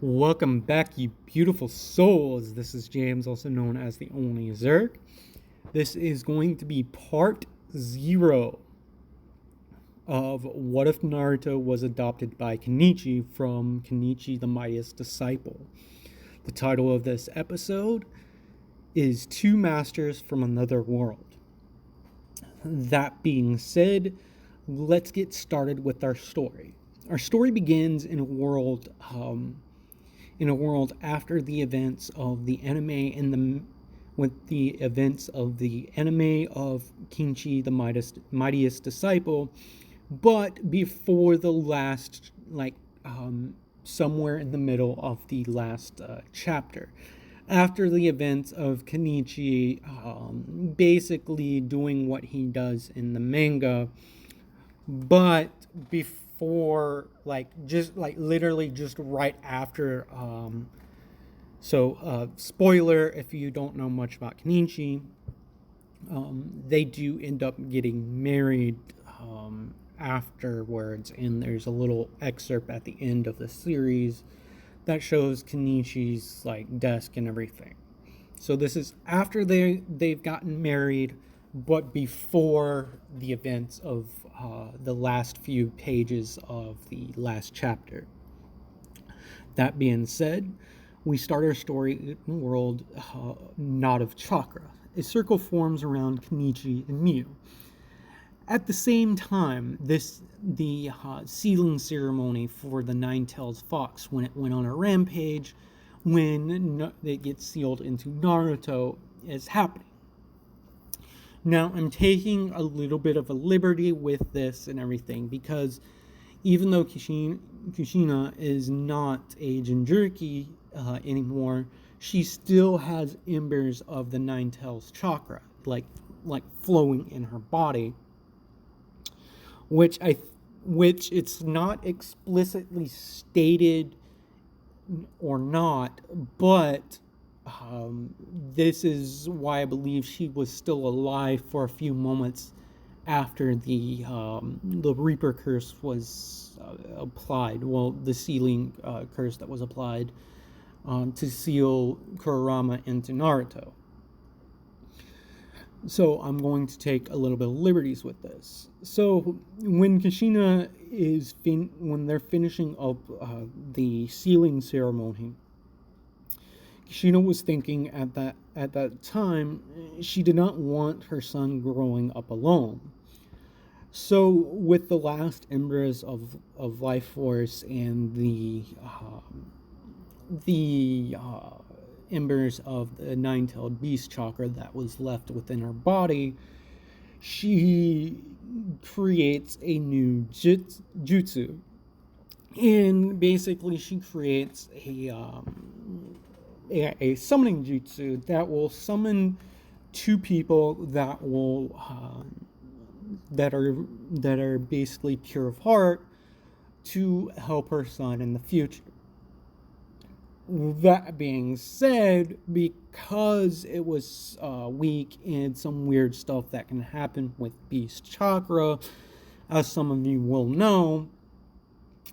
Welcome back, you beautiful souls. This is James, also known as the Only Zerk. This is going to be part 0 of What If Naruto Was Adopted by Kenichi from Kenichi the Mightiest Disciple. The title of this episode is Two Masters from Another World. That being said, let's get started with our story. Our story begins in a world after the events of the anime with the events of the anime of Kenichi the Mightiest Disciple, but before the last, somewhere in the middle of the last chapter. After the events of Kenichi basically doing what he does in the manga, but before, literally just right after, spoiler if you don't know much about Kenichi, they do end up getting married afterwards, and there's a little excerpt at the end of the series that shows Kenichi's desk and everything. So this is after they've gotten married, but before the events of the last few pages of the last chapter. That being said, we start our story in the world Knot of Chakra. A circle forms around Kenichi and Miu. At the same time, the sealing ceremony for the Nine-Tailed Fox, when it went on a rampage, when it gets sealed into Naruto, is happening. Now, I'm taking a little bit of a liberty with this and everything, because even though Kushina is not a Jinchuriki anymore, she still has embers of the Nine-Tailed Chakra, like flowing in her body, which it's not explicitly stated or not, but this is why I believe she was still alive for a few moments after the Reaper curse was applied. Well, the sealing curse that was applied to seal Kurama into Naruto. So I'm going to take a little bit of liberties with this. So when Kushina when they're finishing up the sealing ceremony, Kushina was thinking at that time she did not want her son growing up alone. So with the last embers of life force and the embers of the nine-tailed beast chakra that was left within her body, she creates a new jutsu. And basically she creates a summoning jutsu that will summon two people that will that are basically pure of heart to help her son in the future. That being said, because it was weak and some weird stuff that can happen with Beast Chakra, as some of you will know,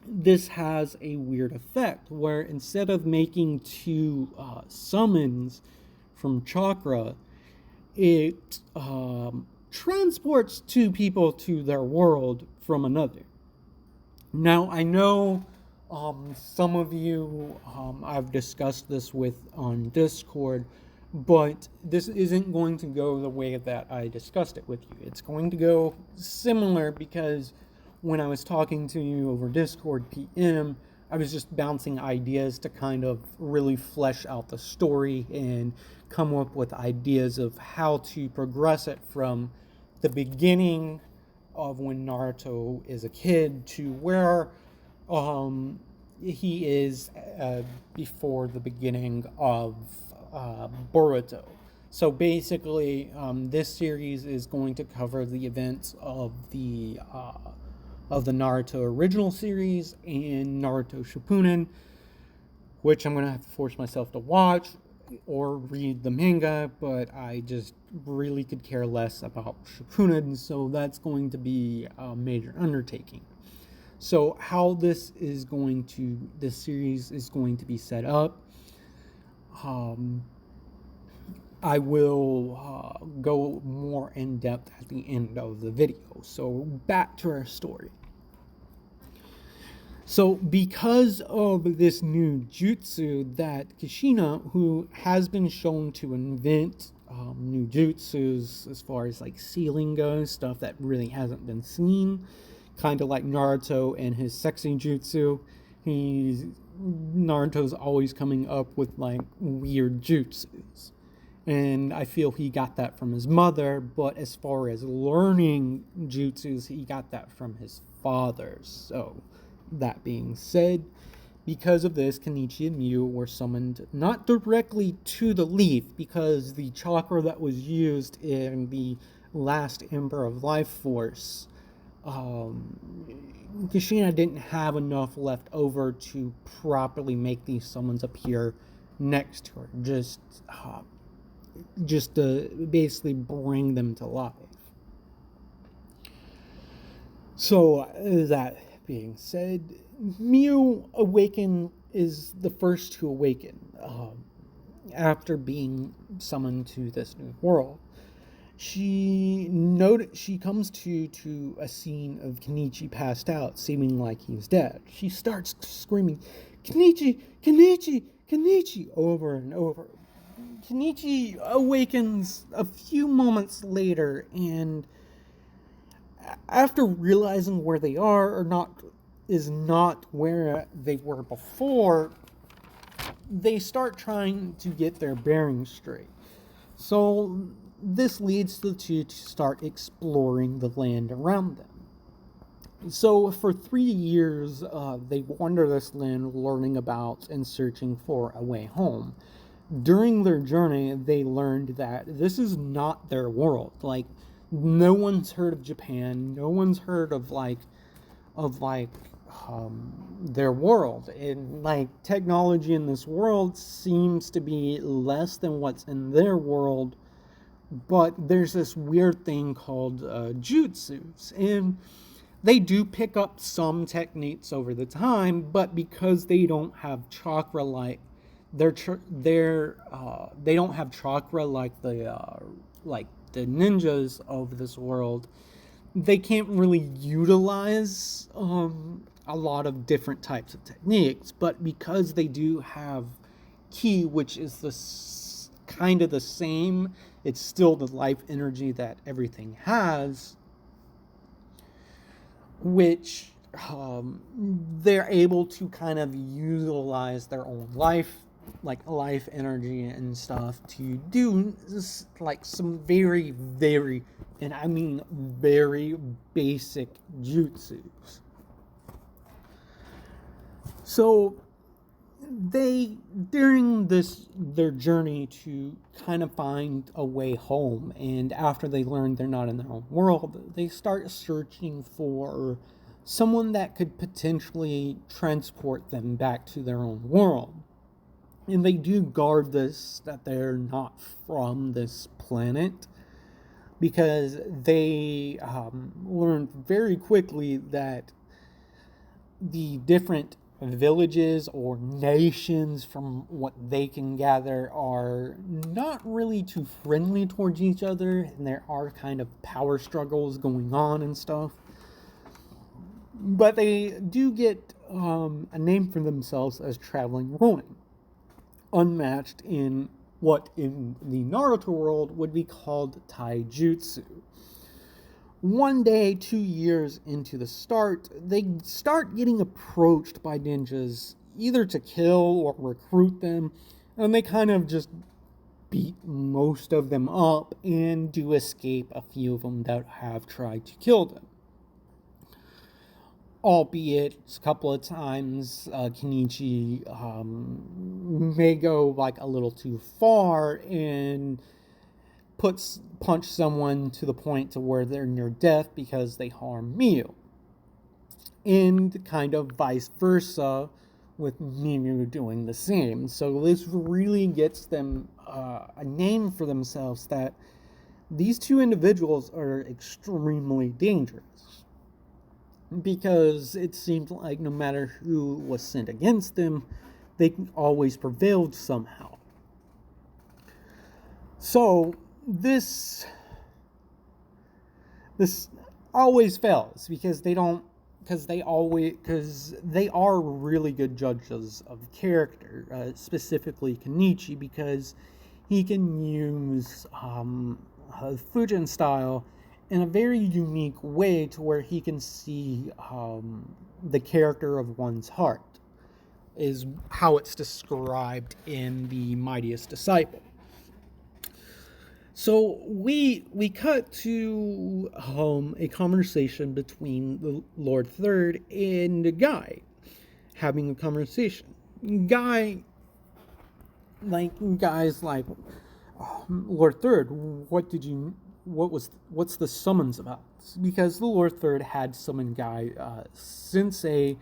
this has a weird effect where instead of making two summons from Chakra, it transports two people to their world from another. Now, I know some of you I've discussed this with on Discord, but this isn't going to go the way that I discussed it with you. It's going to go similar because when I was talking to you over Discord PM, I was just bouncing ideas to kind of really flesh out the story and come up with ideas of how to progress it from the beginning of when Naruto is a kid to where he is before the beginning of Boruto. So basically, this series is going to cover the events of the Naruto original series and Naruto Shippuden, which I'm going to have to force myself to watch or read the manga, but I just really could care less about Shippuden, so that's going to be a major undertaking. So how this series is going to be set up, um, I will go more in depth at the end of the video. So back to our story. So because of this new jutsu that Kushina, who has been shown to invent new jutsus as far as like sealing goes, stuff that really hasn't been seen, kind of like Naruto and his sexy jutsu, Naruto's always coming up with like weird jutsus. And I feel he got that from his mother, but as far as learning jutsus, he got that from his father. So, that being said, because of this, Kenichi and Miu were summoned not directly to the leaf, because the chakra that was used in the last Ember of Life Force, Kushina didn't have enough left over to properly make these summons appear next to her. Just to basically bring them to life. So, that being said, Miu is the first to awaken after being summoned to this new world. She comes to a scene of Kenichi passed out, seeming like he's dead. She starts screaming, "Kenichi, Kenichi, Kenichi," over and over. Kenichi awakens a few moments later, and after realizing where they are is not where they were before, they start trying to get their bearings straight. So this leads the two to start exploring the land around them. So for 3 years, they wander this land learning about and searching for a way home. During their journey, they learned that this is not their world. Like, no one's heard of Japan. No one's heard of their world. And like, technology in this world seems to be less than what's in their world. But there's this weird thing called jutsus, and they do pick up some techniques over the time. But because they don't have chakra like they don't have chakra like the ninjas of this world, they can't really utilize a lot of different types of techniques. But because they do have ki, which is kind of the same, it's still the life energy that everything has, which they're able to kind of utilize their own life energy and stuff to do like some very, very, and I mean very basic jutsus. So during their journey to kind of find a way home, and after they learn they're not in their own world, they start searching for someone that could potentially transport them back to their own world. And they do guard this, that they're not from this planet, because they learned very quickly that the different villages or nations, from what they can gather, are not really too friendly towards each other, and there are kind of power struggles going on and stuff. But they do get a name for themselves as traveling Ronin, unmatched in what in the Naruto world would be called taijutsu. One day, 2 years into the start, they start getting approached by ninjas, either to kill or recruit them, and they kind of just beat most of them up and do escape a few of them that have tried to kill them. Albeit a couple of times, Kenichi may go like a little too far and punch someone to the point to where they're near death because they harm Miu. And kind of vice versa, with Miu doing the same. So this really gets them a name for themselves, that these two individuals are extremely dangerous. because it seemed like no matter who was sent against them, they always prevailed somehow. So this always fails because they don't because they are really good judges of character, specifically Kenichi, because he can use Fujin style in a very unique way to where he can see the character of one's heart, is how it's described in The Mightiest Disciple. So we cut to a conversation between the Lord Third and Guy, having a conversation. Guy's like, Lord Third, what's the summons about? Because the Lord Third had summoned Guy Sensei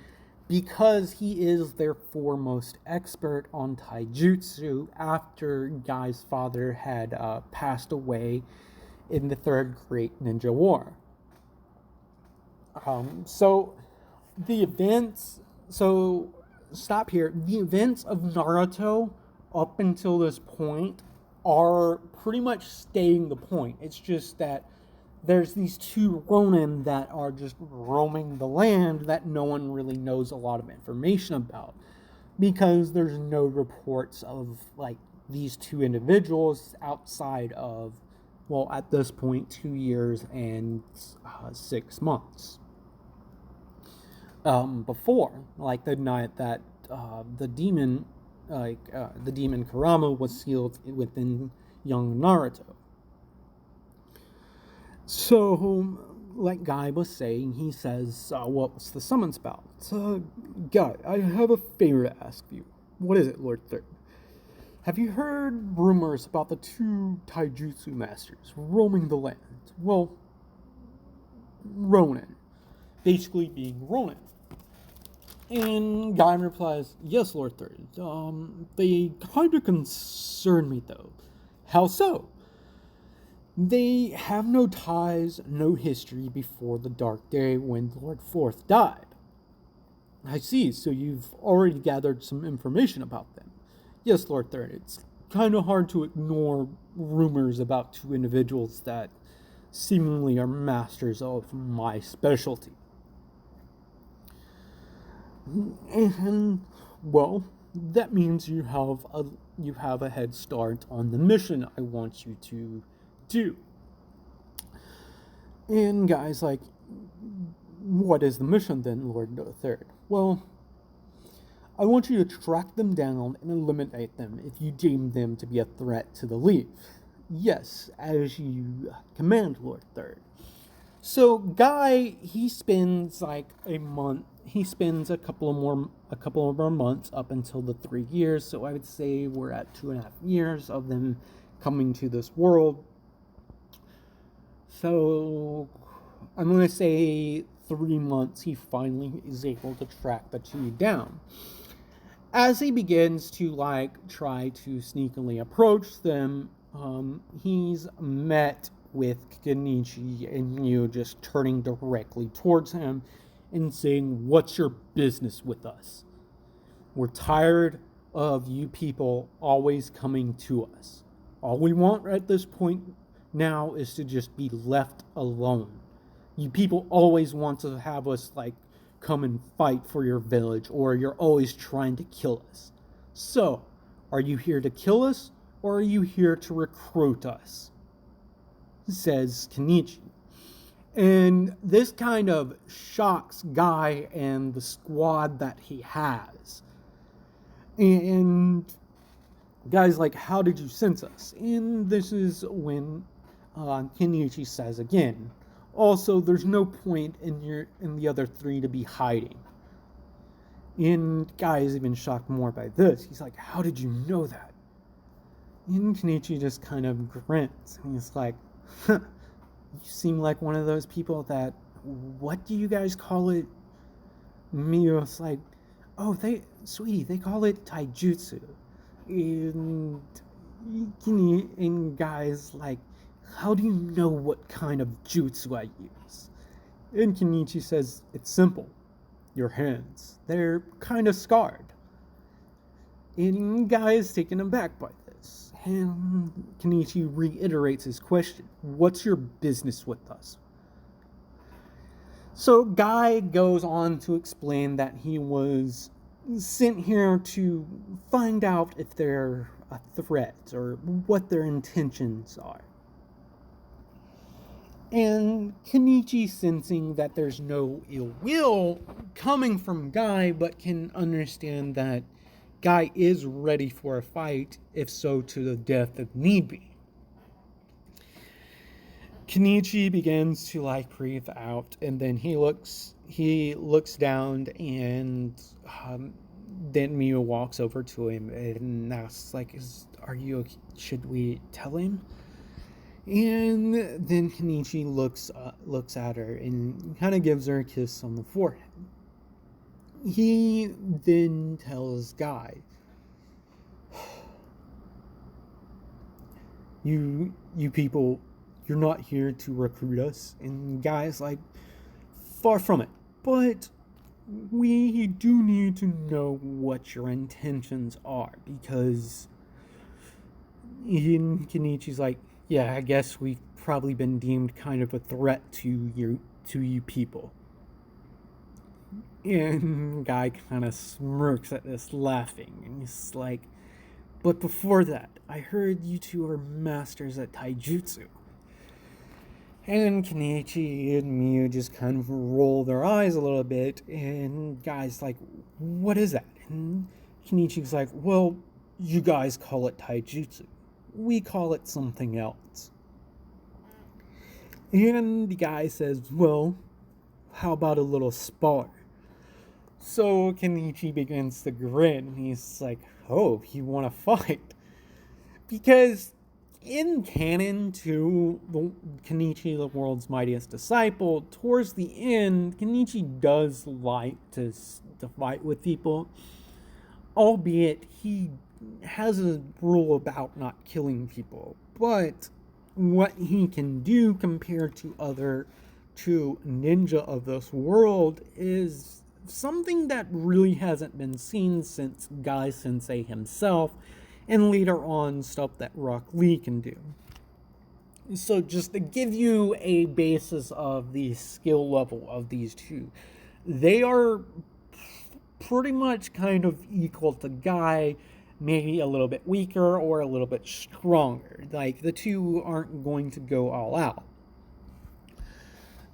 because he is their foremost expert on taijutsu after Guy's father had passed away in the Third Great Ninja War. So stop here. The events of Naruto up until this point are pretty much staying the point. It's just that there's these two Ronin that are just roaming the land that no one really knows a lot of information about, because there's no reports of like these two individuals outside of, well, at this point, 2 years and 6 months before, like the night that the demon Kurama was sealed within young Naruto. So, like Guy was saying, he says, what's the summons about? Guy, I have a favor to ask you. What is it, Lord Third? Have you heard rumors about the two taijutsu masters roaming the land? Well, Ronin. Basically being Ronin. And Guy replies, yes, Lord Third. They kind of concern me, though. How so? They have no ties, no history before the dark day when Lord Fourth died. I see, so you've already gathered some information about them. Yes, Lord Third, it's kind of hard to ignore rumors about two individuals that seemingly are masters of my specialty. And, well, that means you have a head start on the mission I want you to do. And Guy's like, what is the mission then, Lord Third? Well, I want you to track them down and eliminate them if you deem them to be a threat to the Leaf. Yes, as you command, Lord Third. So Guy, he spends like a month. He spends a couple of more months up until the 3 years. So I would say we're at 2.5 years of them coming to this world. So I'm going to say 3 months he finally is able to track the two down. As he begins to try to sneakily approach them, he's met with Kenichi and Mew just turning directly towards him and saying, what's your business with us? We're tired of you people always coming to us. All we want at this point now is to just be left alone. You people always want to have us come and fight for your village, or you're always trying to kill us. So, are you here to kill us, or are you here to recruit us? Says Kenichi. And this kind of shocks Guy and the squad that he has. And Guy's like, how did you sense us? And this is when Kenichi says again, also, there's no point in the other three to be hiding. And Guy is even shocked more by this. He's like, how did you know that? And Kenichi just kind of grins. And he's like, huh, you seem like one of those people that, what do you guys call it? Mio's like, oh, sweetie, they call it taijutsu. And Guy's like, how do you know what kind of jutsu I use? And Kenichi says, it's simple. Your hands. They're kind of scarred. And Guy is taken aback by this. And Kenichi reiterates his question. What's your business with us? So Guy goes on to explain that he was sent here to find out if they're a threat or what their intentions are. And Kenichi, sensing that there's no ill will coming from Guy, but can understand that Guy is ready for a fight, if so to the death if need be. Kenichi begins to breathe out, and then he looks down, and then Miu walks over to him and asks, are you okay? Should we tell him? And then Kenichi looks at her and kind of gives her a kiss on the forehead. He then tells Guy, you people, you're not here to recruit us. And Guy's like, far from it. But we do need to know what your intentions are, because Kenichi's like, yeah, I guess we've probably been deemed kind of a threat to you people. And Guy kind of smirks at this, laughing, and he's like, but before that, I heard you two are masters at taijutsu. And Kenichi and Miu just kind of roll their eyes a little bit, and Guy's like, what is that? And Kenichi's like, well, you guys call it taijutsu. We call it something else. And the guy says, well, how about a little spar? So Kenichi begins to grin. He's like, oh, you want to fight? Because in canon to Kenichi, the world's mightiest disciple, towards the end, Kenichi does like to fight with people, albeit he has a rule about not killing people. But what he can do compared to ninja of this world is something that really hasn't been seen since Guy Sensei himself, and later on stuff that Rock Lee can do. So just to give you a basis of the skill level of these two, they are pretty much kind of equal to Guy, maybe a little bit weaker or a little bit stronger. The two aren't going to go all out.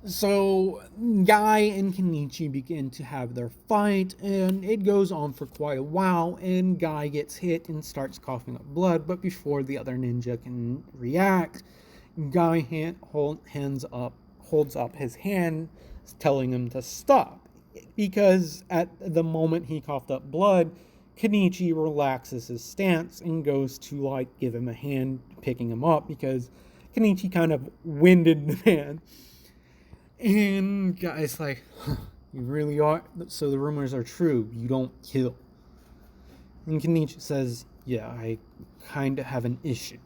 So Guy and Kenichi begin to have their fight, and it goes on for quite a while, and Guy gets hit and starts coughing up blood, but before the other ninja can react, Guy holds up his hand, telling him to stop, because at the moment he coughed up blood, Kenichi relaxes his stance and goes to give him a hand picking him up, because Kenichi kind of winded the man. And Guy's like, huh, you really are? So the rumors are true, you don't kill. And Kenichi says, yeah, I kind of have an issue.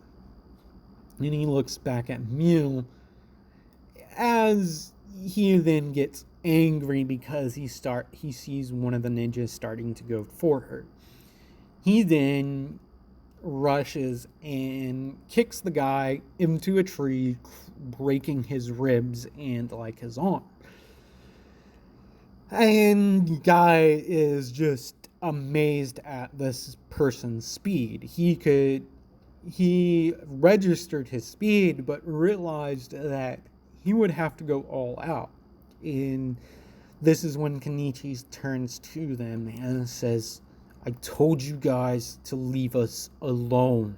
And he looks back at Miu as he then gets angry because he sees one of the ninjas starting to go for her. He then rushes and kicks the guy into a tree, breaking his ribs and his arm. And Guy is just amazed at this person's speed. He registered his speed, but realized that he would have to go all out. And this is when Kenichi turns to them and says, I told you guys to leave us alone.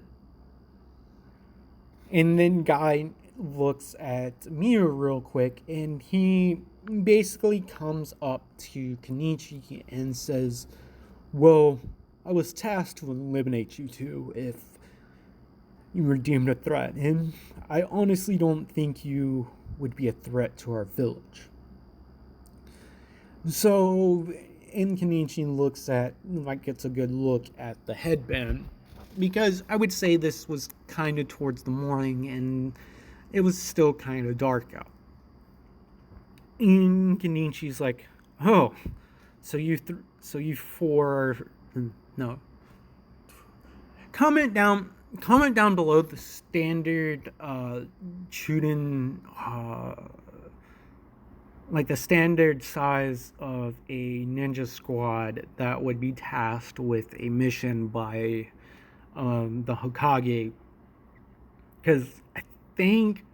And then Guy looks at Miu real quick, and he basically comes up to Kenichi and says, well, I was tasked to eliminate you two if you were deemed a threat, and I honestly don't think you would be a threat to our village. So, and Kenichi gets a good look at the headband, because I would say this was kind of towards the morning, and it was still kind of dark out. And Kenichi's like, oh, so you four, no, comment down comment down below the standard Chunin, like the standard size of a ninja squad that would be tasked with a mission by the Hokage. Because I think,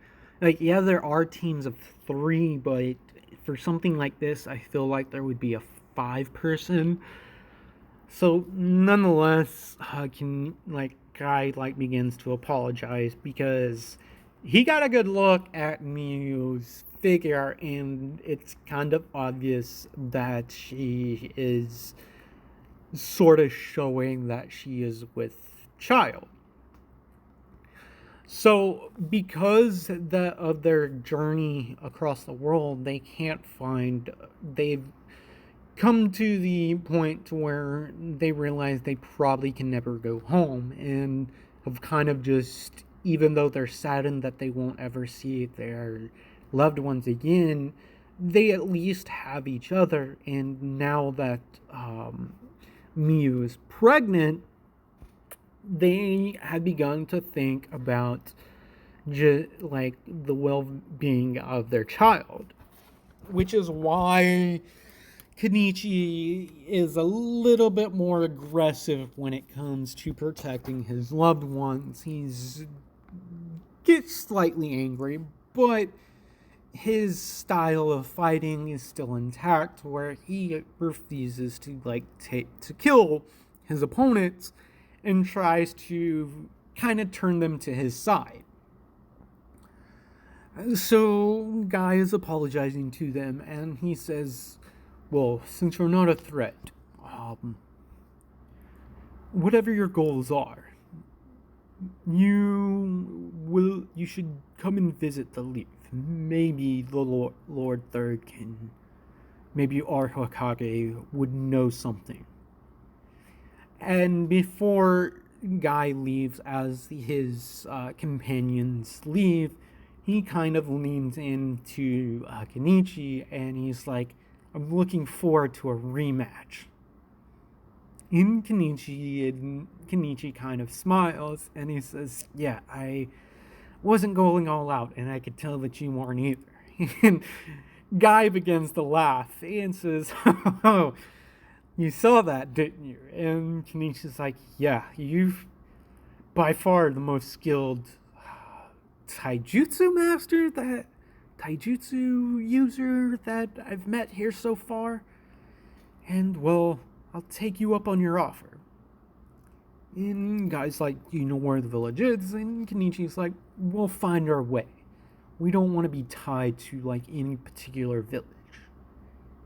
like, yeah, there are teams of three, but for something like this, I feel like there would be a 5 person. So nonetheless, can like guy like begins to apologize because he got a good look at Miyu's figure, and it's kind of obvious that she is sort of showing that she is with child. So, because of their journey across the world, they can't find. They've come to the point where they realize they probably can never go home, and have kind of just, even though they're saddened that they won't ever see their loved ones again, they at least have each other. And now that Miyu is pregnant, they had begun to think about just like the well-being of their child, which is why Kenichi is a little bit more aggressive when it comes to protecting his loved ones. He's gets slightly angry, but his style of fighting is still intact, where he refuses to to kill his opponents and tries to kind of turn them to his side. So Guy is apologizing to them, and he says, well, since you're not a threat, whatever your goals are, you should come and visit the Leaf. Maybe the Lord Third can, maybe our Hokage would know something. And before Guy leaves, as his companions leave, he kind of leans into Kenichi, and he's like, I'm looking forward to a rematch. And Kenichi kind of smiles, and he says, yeah, I wasn't going all out, and I could tell that you weren't either. And Guy begins to laugh and says, oh, you saw that, didn't you? And Kenichi's like, yeah, you've by far the most skilled taijutsu user that I've met here so far. And, well, I'll take you up on your offer. And Guy's like, you know where the village is? And Kenichi's like, we'll find our way. We don't want to be tied to, like, any particular village.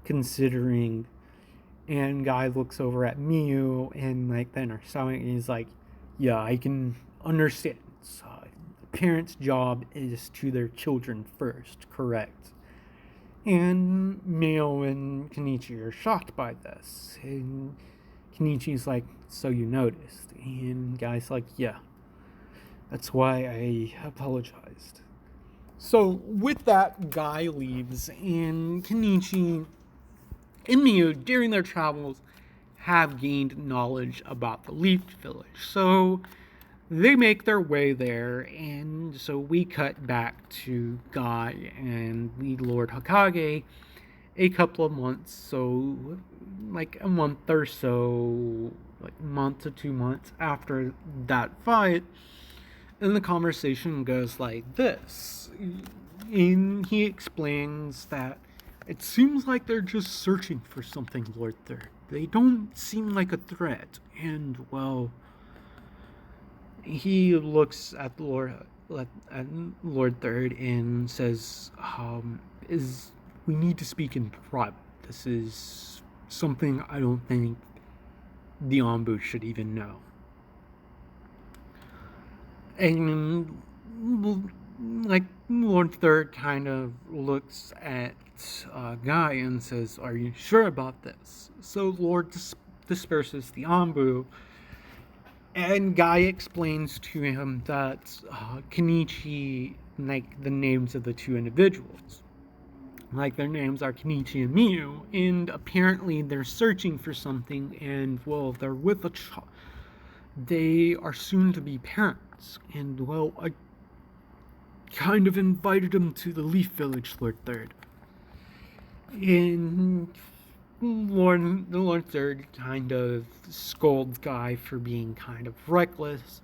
Considering... And Guy looks over at Miyu, and, like, then are selling, and he's like, yeah, I can understand. A parent's job is to their children first, correct? And Miyu and Kenichi are shocked by this. And Kenichi's like, so you noticed. And Guy's like, yeah, that's why I apologized. So with that, Guy leaves, and Kenichi and Miyu, during their travels, have gained knowledge about the Leaf Village. So they make their way there, and so we cut back to Guy and the Lord Hokage a couple of months, so like a month or so, like a month to 2 months after that fight, and the conversation goes like this. And he explains that it seems like they're just searching for something, Lord Third. They don't seem like a threat, and, well, he looks at Lord Third and says, we need to speak in private. This is something I don't think the Anbu should even know. And, like, Lord Third kind of looks at Guy and says, are you sure about this? So Lord disperses the Anbu, and Guy explains to him that Kenichi, like, the names of the two individuals. Like, their names are Kenichi and Miyu, and apparently they're searching for something, and, well, they're with a child. They are soon to be parents, and, well, I kind of invited them to the Leaf Village, Lord Third. And the Lord Third kind of scolds Guy for being kind of reckless,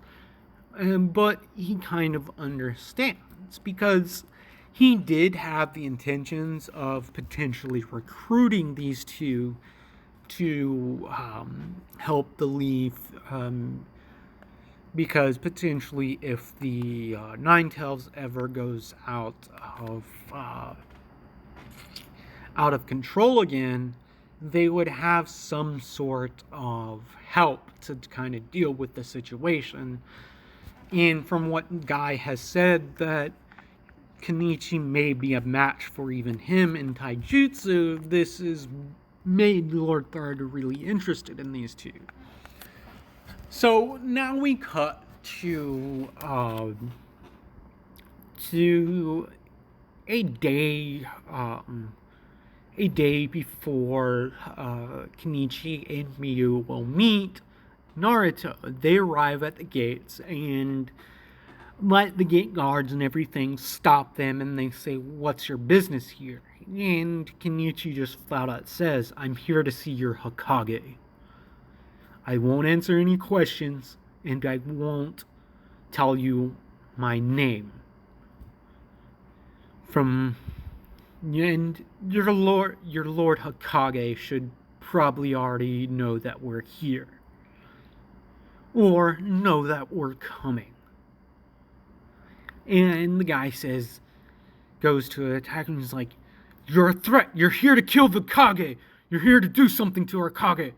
but he kind of understands, because he did have the intentions of potentially recruiting these two to help the Leaf, because potentially if the Ninetales ever goes out of control again, they would have some sort of help to kind of deal with the situation. And from what Guy has said, that Kenichi may be a match for even him in taijutsu, this has made Lord Third really interested in these two. So now we cut to a day before Kenichi and Miyu will meet Naruto. They arrive at the gates and let the gate guards and everything stop them, and they say, "What's your business here?" And Kenichi just flat out says, "I'm here to see your Hokage. I won't answer any questions, and I won't tell you my name. And your Lord Hokage should probably already know that we're here, or know that we're coming." And the guy goes to attack him, and he's like, "You're a threat. You're here to kill the Kage. You're here to do something to our Kage."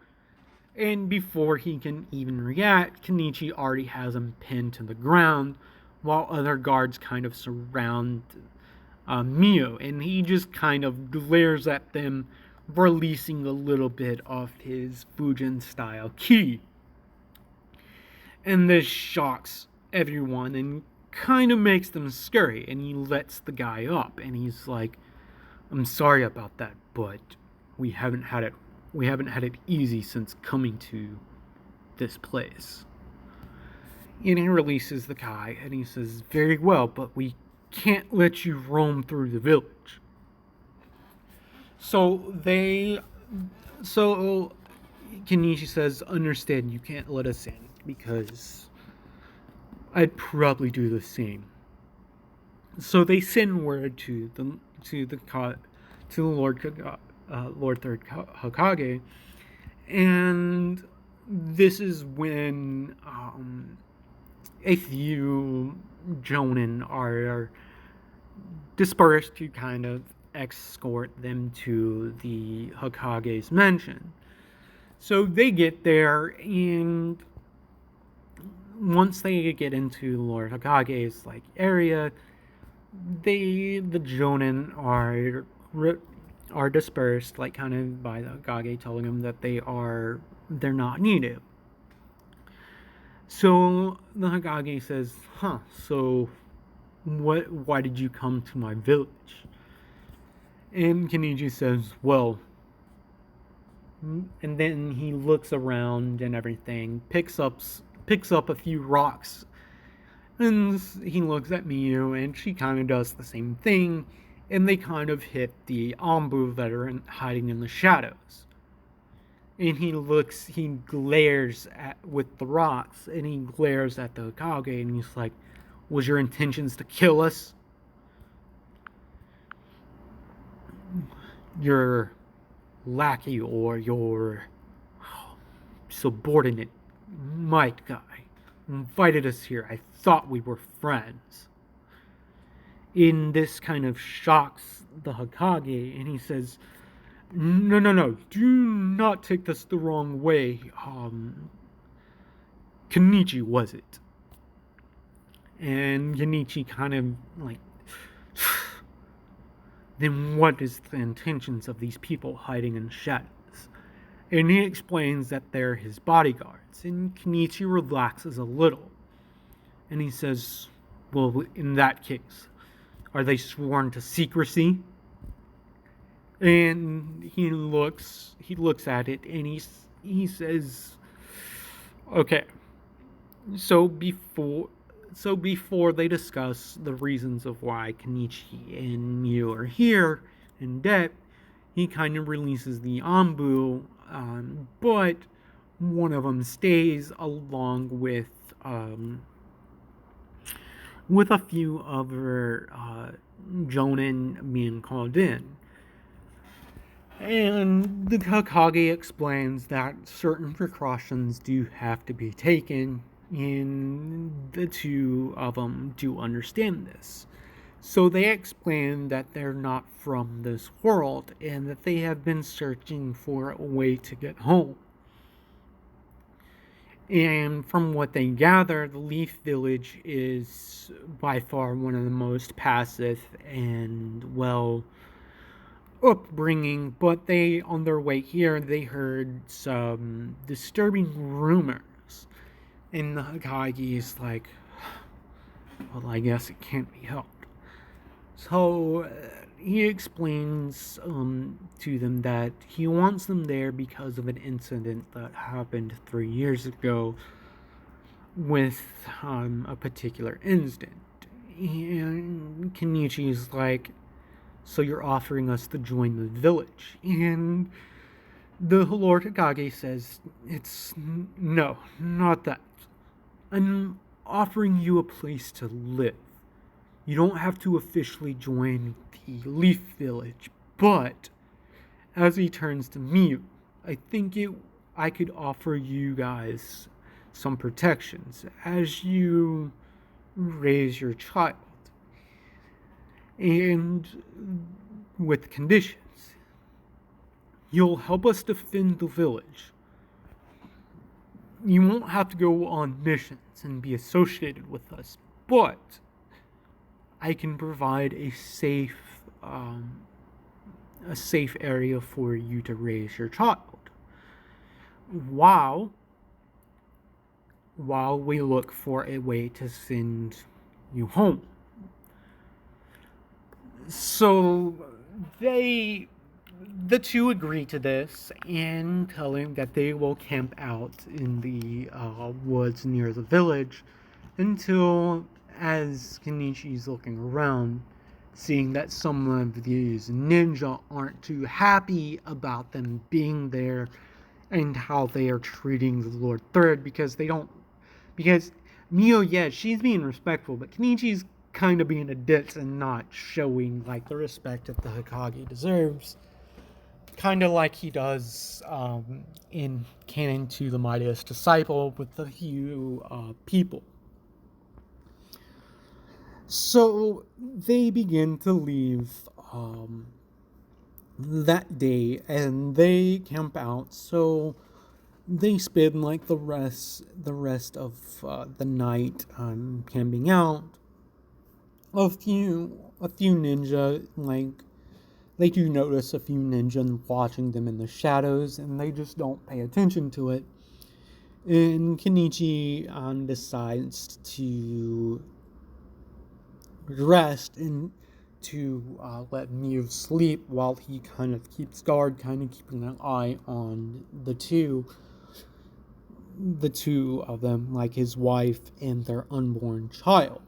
And before he can even react, Kenichi already has him pinned to the ground, while other guards kind of surround Miyu, and he just kind of glares at them, releasing a little bit of his Fujin-style ki. And this shocks everyone and kind of makes them scurry, and he lets the guy up, and he's like, "I'm sorry about that, but we haven't had it easy since coming to this place." And he releases the guy, and he says, "Very well, but we can't let you roam through the village." So Kenichi says, "Understand, you can't let us in, because I'd probably do the same." So they send word to the Lord Third Hokage, and this is when a few Jonin are dispersed to kind of escort them to the Hokage's mansion. So they get there, and once they get into Lord Hokage's area, the Jonin are dispersed, kind of by the Hokage telling them that they're not needed. So the Hokage says, "So why did you come to my village?" And Kenichi says, "Well," and then he looks around and everything, picks up a few rocks, and he looks at Miyu, and she kind of does the same thing, and they kind of hit the Ambu that are hiding in the shadows. And he glares with the rocks, and he glares at the Hokage, and he's like, "Was your intentions to kill us? Your lackey or your subordinate might guy invited us here. I thought we were friends." And this kind of shocks the Hokage, and he says, No, do not take this the wrong way. Kenichi was it?" And Kenichi kind of "Then what is the intentions of these people hiding in shadows?" And he explains that they're his bodyguards, and Kenichi relaxes a little, and he says, "Well, in that case, are they sworn to secrecy?" And he looks at it and he says, "Okay, so before they discuss the reasons of why Kenichi and Miu are here in debt, he kind of releases the Anbu, but one of them stays along with a few other Jonin being called in. And the Hokage explains that certain precautions do have to be taken, and the two of them do understand this. So they explain that they're not from this world and that they have been searching for a way to get home. And from what they gather, the Leaf Village is by far one of the most passive and well upbringing, but they, on their way here, they heard some disturbing rumors. And the Hokage is like, well, I guess it can't be helped. So he explains to them that he wants them there because of an incident that happened 3 years ago with a particular incident. And Kenichi's like, so you're offering us to join the village? And the Lord Hokage says, it's no, not that. I'm offering you a place to live. You don't have to officially join the Leaf Village, but as he turns to Miu, I could offer you guys some protections as you raise your child. And with conditions. You'll help us defend the village. You won't have to go on missions and be associated with us, but I can provide a safe area for you to raise your child while we look for a way to send you home. So the two agree to this and tell him that they will camp out in the woods near the village until, as Kenichi's looking around, seeing that some of these ninja aren't too happy about them being there and how they are treating the Lord Third because Mio, yeah, she's being respectful, but Kenichi's kind of being a ditz and not showing like the respect that the Hokage deserves. Kind of like he does in Canon to the Mightiest Disciple with a few people. So they begin to leave that day and they camp out. So they spend like the rest of the night camping out. A few ninja, like, they do notice a few ninja watching them in the shadows, and they just don't pay attention to it. And Kenichi decides to rest and to let Miu sleep while he kind of keeps guard, kind of keeping an eye on the two of them, like his wife and their unborn child.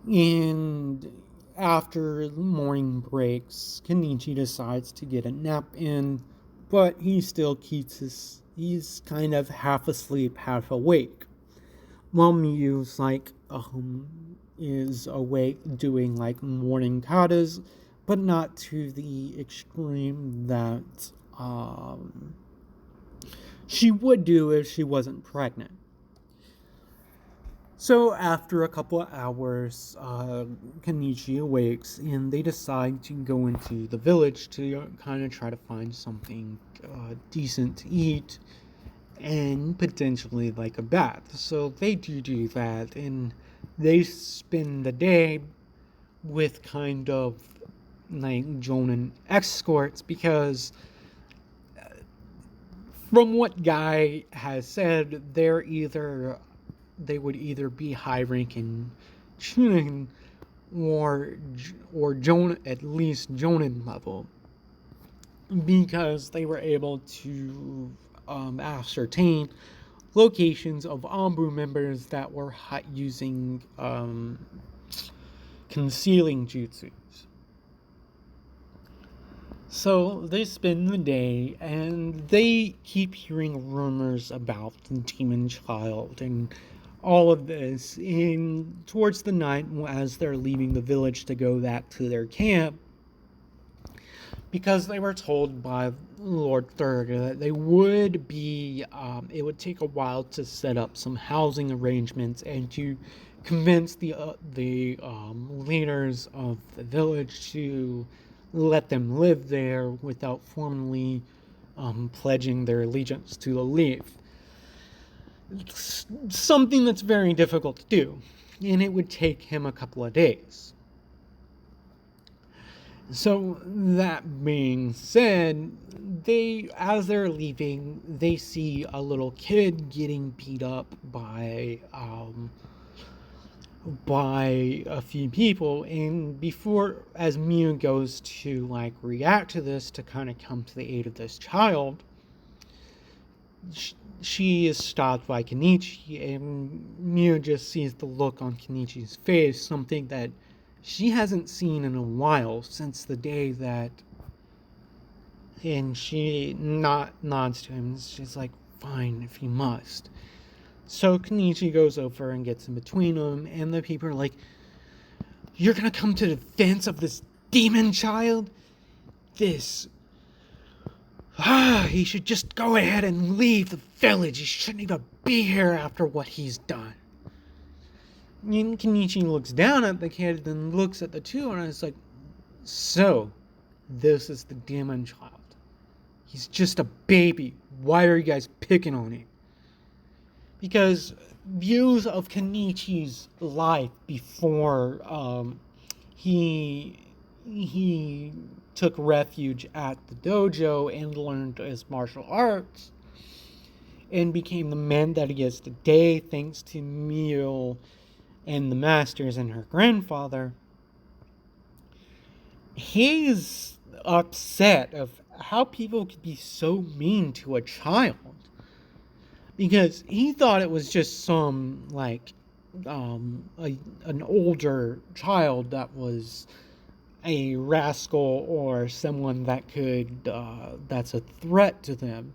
And after morning breaks, Kenichi decides to get a nap in, but he still he's kind of half asleep, half awake. While Miu's is awake doing like morning katas, but not to the extreme that she would do if she wasn't pregnant. So after a couple of hours, Kenichi awakes and they decide to go into the village to kind of try to find something decent to eat and potentially like a bath. So they do that and they spend the day with kind of like Jonin escorts because from what Guy has said, they would either be high ranking Chunin or at least Jonin level, because they were able to ascertain locations of Ambu members that were using concealing jutsus. So they spend the day and they keep hearing rumors about the demon child and all of this. And towards the night, as they're leaving the village to go back to their camp, because they were told by Lord Thurga that they would be, it would take a while to set up some housing arrangements and to convince the leaders of the village to let them live there without formally pledging their allegiance to the leaf. It's something that's very difficult to do, and it would take him a couple of days. So that being said, as they're leaving, they see a little kid getting beat up by a few people, and as Miu goes to react to this to kind of come to the aid of this child, she is stopped by Kenichi, and Miu just sees the look on Kenichi's face, something that she hasn't seen in a while, since the day that, and she nods to him. She's like, fine, if you must. So Kenichi goes over and gets in between them, and the people are like, you're gonna come to the defense of this demon child? He should just go ahead and leave the village. He shouldn't even be here after what he's done. And Kenichi looks down at the kid, then looks at the two, and it's like, so, this is the demon child. He's just a baby. Why are you guys picking on him? Because views of Kenichi's life before he took refuge at the dojo and learned his martial arts and became the man that he is today, thanks to Miu and the masters and her grandfather. He's upset of how people could be so mean to a child, because he thought it was just some an older child that was a rascal or someone that could that's a threat to them.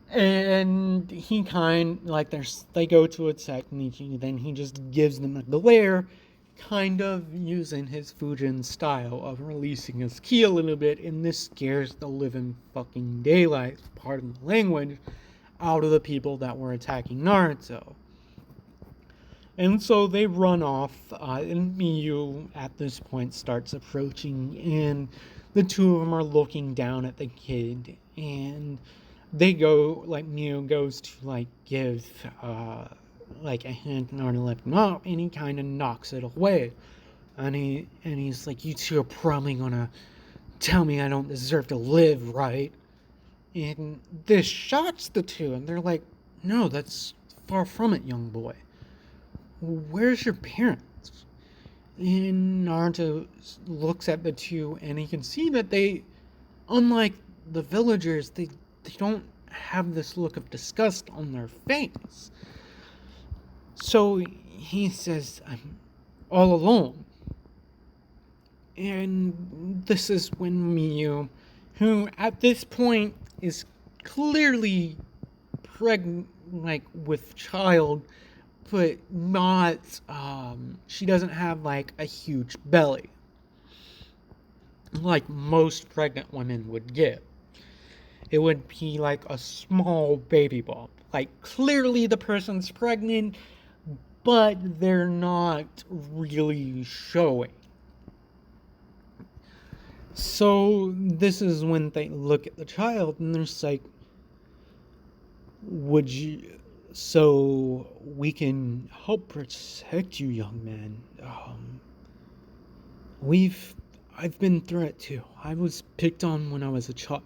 And he they go to attack Kenichi, then he just gives them a glare, kind of using his Fujin style of releasing his ki a little bit, and this scares the living fucking daylight, pardon the language, out of the people that were attacking Naruto. And so they run off, and Miu at this point starts approaching, and the two of them are looking down at the kid, and they go, Miu goes to give a hand in order to lift him up, and he kind of knocks it away. And he's like, you two are probably gonna tell me I don't deserve to live, right? And this shocks the two, and they're like, no, that's far from it, young boy. Where's your parents? And Naruto looks at the two, and he can see that they, unlike the villagers, they don't have this look of disgust on their face. So he says, I'm all alone. And this is when Miu, who at this point is clearly pregnant, with child, but not, she doesn't have a huge belly, like most pregnant women would get. It would be a small baby bump. Clearly the person's pregnant, but they're not really showing. So this is when they look at the child and they're just like, so we can help protect you, young man. I've been through it too. I was picked on when I was a child.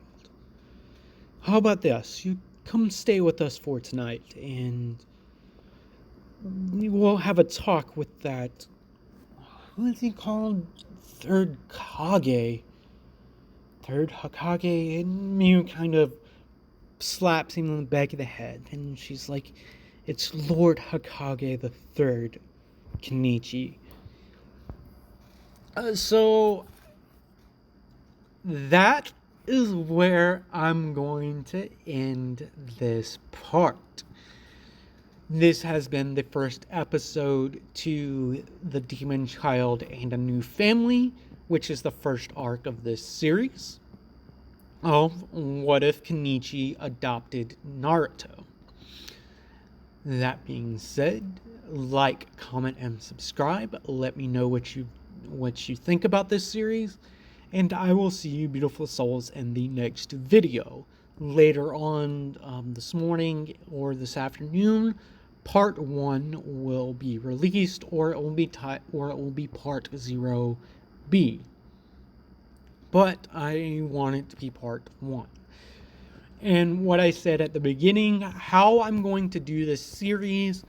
How about this? You come stay with us for tonight, and we'll have a talk with that who is he called? Third Kage. Third Hokage. And Miu kind of slaps him on the back of the head. And she's like, it's Lord Hokage the Third, Kenichi. So that is where I'm going to end this part. This has been the first episode to The Demon Child and a New Family, which is the first arc of this series. Oh, what if Kenichi adopted Naruto? That being said, like, comment, and subscribe. Let me know what you think about this series, and I will see you beautiful souls in the next video. Later on this morning or this afternoon, part 1 will be released, or it will be part 0B. But I want it to be part 1. And what I said at the beginning, how I'm going to do this series,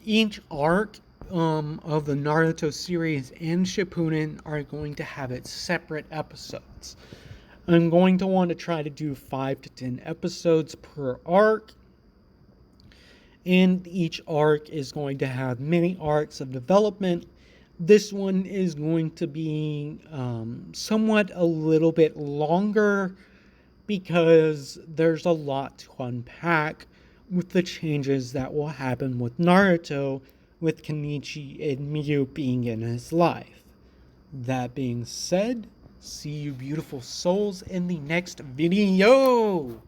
each arc of the Naruto series and Shippuden are going to have its separate episodes. I'm going to want to try to do 5 to 10 episodes per arc. And each arc is going to have many arcs of development. This one is going to be somewhat a little bit longer because there's a lot to unpack with the changes that will happen with Naruto, with Kenichi and Miu being in his life. That being said, see you beautiful souls in the next video!